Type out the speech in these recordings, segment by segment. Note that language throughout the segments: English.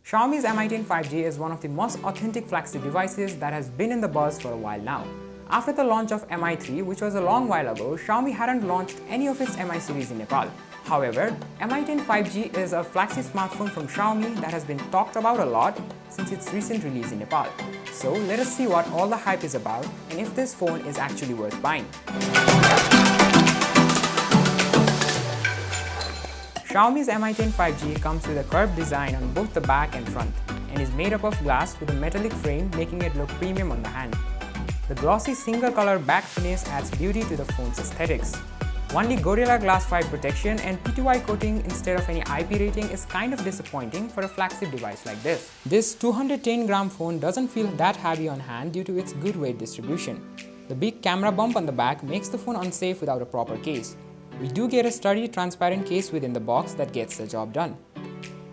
Xiaomi's Mi 10 5G is one of the most authentic flagship devices that has been in the buzz for a while now. After the launch of Mi 3, which was a long while ago, Xiaomi hadn't launched any of its Mi series in Nepal. However, Mi 10 5G is a flagship smartphone from Xiaomi that has been talked about a lot since its recent release in Nepal. So let us see what all the hype is about and if this phone is actually worth buying. Xiaomi's Mi 10 5G comes with a curved design on both the back and front and is made up of glass with a metallic frame, making it look premium on the hand. The glossy single-color back finish adds beauty to the phone's aesthetics. Only Gorilla Glass 5 protection and P2I coating instead of any IP rating is kind of disappointing for a flagship device like this. This 210-gram phone doesn't feel that heavy on hand due to its good weight distribution. The big camera bump on the back makes the phone unsafe without a proper case. We do get a sturdy, transparent case within the box that gets the job done.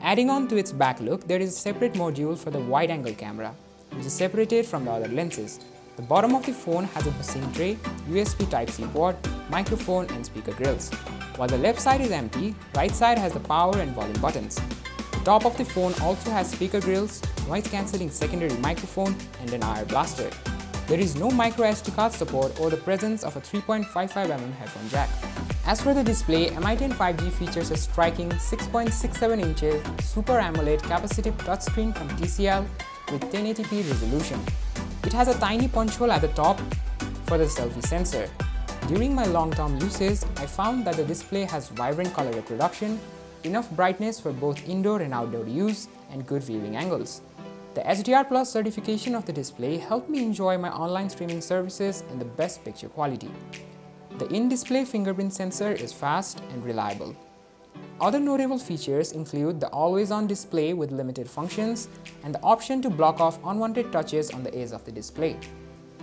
Adding on to its back look, there is a separate module for the wide-angle camera, which is separated from the other lenses. The bottom of the phone has a SIM tray, USB Type-C port, microphone and speaker grills. While the left side is empty, right side has the power and volume buttons. The top of the phone also has speaker grills, noise-cancelling secondary microphone and an IR blaster. There is no micro SD card support or the presence of a 3.55mm headphone jack. As for the display, Mi 10 5G features a striking 6.67 inches Super AMOLED capacitive touchscreen from TCL with 1080p resolution. It has a tiny punch hole at the top for the selfie sensor. During my long-term usage, I found that the display has vibrant color reproduction, enough brightness for both indoor and outdoor use, and good viewing angles. The HDR Plus certification of the display helped me enjoy my online streaming services in the best picture quality. The in-display fingerprint sensor is fast and reliable. Other notable features include the always-on display with limited functions and the option to block off unwanted touches on the edge of the display.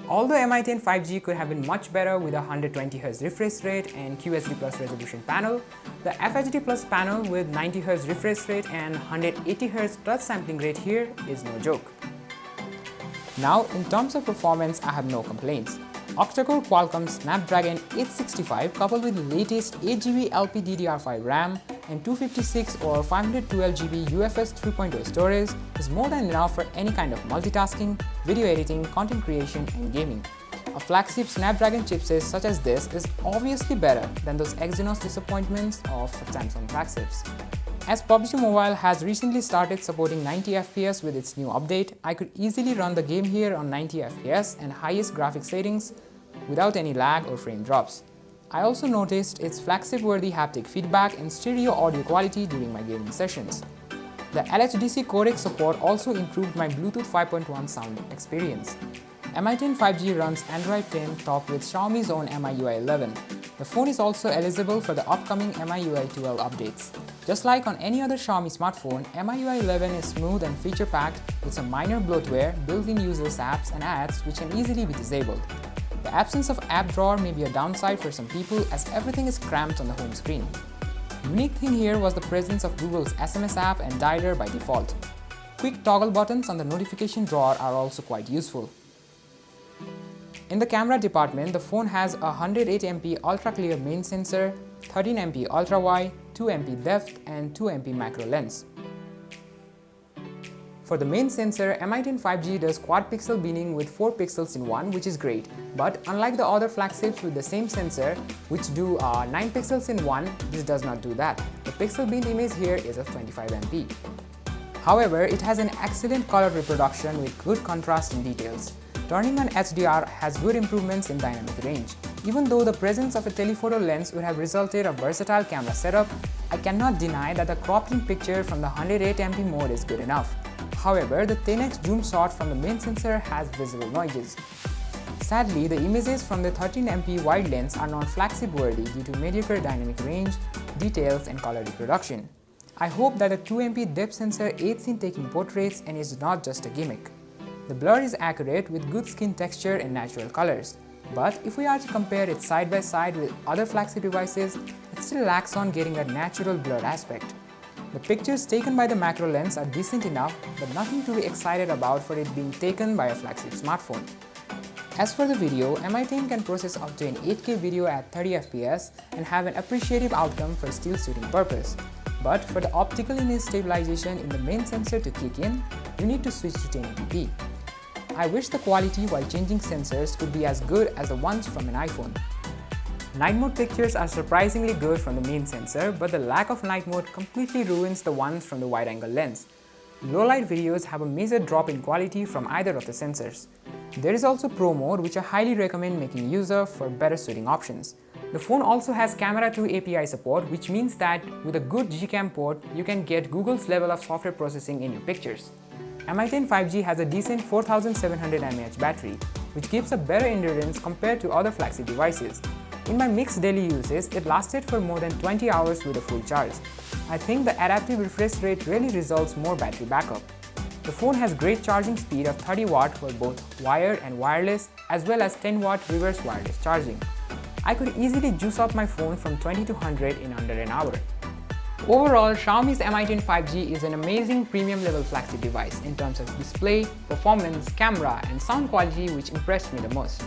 Although Mi 10 5G could have been much better with a 120Hz refresh rate and QHD Plus resolution panel, the FHD Plus panel with 90Hz refresh rate and 180Hz touch sampling rate here is no joke. Now, in terms of performance, I have no complaints. Octa-core Qualcomm Snapdragon 865 coupled with the latest 8GB LPDDR5 RAM and 256 or 512GB UFS 3.0 storage is more than enough for any kind of multitasking, video editing, content creation and gaming. A flagship Snapdragon chipset such as this is obviously better than those Exynos disappointments of Samsung flagships. As PUBG Mobile has recently started supporting 90 FPS with its new update, I could easily run the game here on 90 FPS and highest graphics settings without any lag or frame drops. I also noticed its flagship-worthy haptic feedback and stereo audio quality during my gaming sessions. The LHDC codec support also improved my Bluetooth 5.1 sound experience. Mi 10 5G runs Android 10 topped with Xiaomi's own MIUI 11. The phone is also eligible for the upcoming MIUI 12 updates. Just like on any other Xiaomi smartphone, MIUI 11 is smooth and feature-packed with some minor bloatware, built-in users apps and ads which can easily be disabled. The absence of app drawer may be a downside for some people as everything is cramped on the home screen. The unique thing here was the presence of Google's SMS app and dialer by default. Quick toggle buttons on the notification drawer are also quite useful. In the camera department, the phone has a 108MP ultra-clear main sensor, 13MP ultra-wide, 2MP depth and 2MP macro lens. For the main sensor, Mi 10 5G does quad-pixel binning with 4 pixels in one, which is great. But unlike the other flagships with the same sensor, which do 9 pixels in one, this does not do that. The pixel bin image here is of 25MP. However, it has an excellent color reproduction with good contrast and details. Turning on HDR has good improvements in dynamic range. Even though the presence of a telephoto lens would have resulted in a versatile camera setup, I cannot deny that the cropped-in picture from the 108MP mode is good enough. However, the 10x zoom shot from the main sensor has visible noises. Sadly, the images from the 13MP wide lens are not flagship-worthy due to mediocre dynamic range, details and color reproduction. I hope that the 2MP depth sensor aids in taking portraits and is not just a gimmick. The blur is accurate with good skin texture and natural colors. But if we are to compare it side by side with other flagship devices, it still lacks on getting a natural blurred aspect. The pictures taken by the macro lens are decent enough, but nothing to be excited about for it being taken by a flagship smartphone. As for the video, Mi 10 can process up to an 8K video at 30 FPS and have an appreciative outcome for still shooting purpose. But for the optical image stabilization in the main sensor to kick in, you need to switch to 1080p. I wish the quality while changing sensors could be as good as the ones from an iPhone. Night mode pictures are surprisingly good from the main sensor, but the lack of night mode completely ruins the ones from the wide-angle lens. Low light videos have a major drop in quality from either of the sensors. There is also Pro mode, which I highly recommend making use of for better suiting options. The phone also has Camera 2 API support, which means that with a good Gcam port, you can get Google's level of software processing in your pictures. Mi 10 5G has a decent 4700 mAh battery, which gives a better endurance compared to other Flagship devices. In my mixed daily uses, it lasted for more than 20 hours with a full charge. I think the adaptive refresh rate really results more battery backup. The phone has great charging speed of 30 watt for both wired and wireless, as well as 10 watt reverse wireless charging. I could easily juice up my phone from 20 to 100 in under an hour. Overall, Xiaomi's Mi 10 5G is an amazing premium level Flagship device in terms of display, performance, camera and sound quality, which impressed me the most.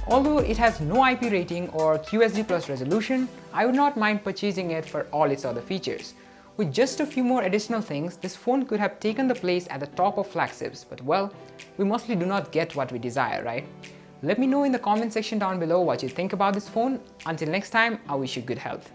Although it has no IP rating or QHD+ resolution, I would not mind purchasing it for all its other features. With just a few more additional things, this phone could have taken the place at the top of Flagships, but well, we mostly do not get what we desire, right? Let me know in the comment section down below what you think about this phone. Until next time, I wish you good health.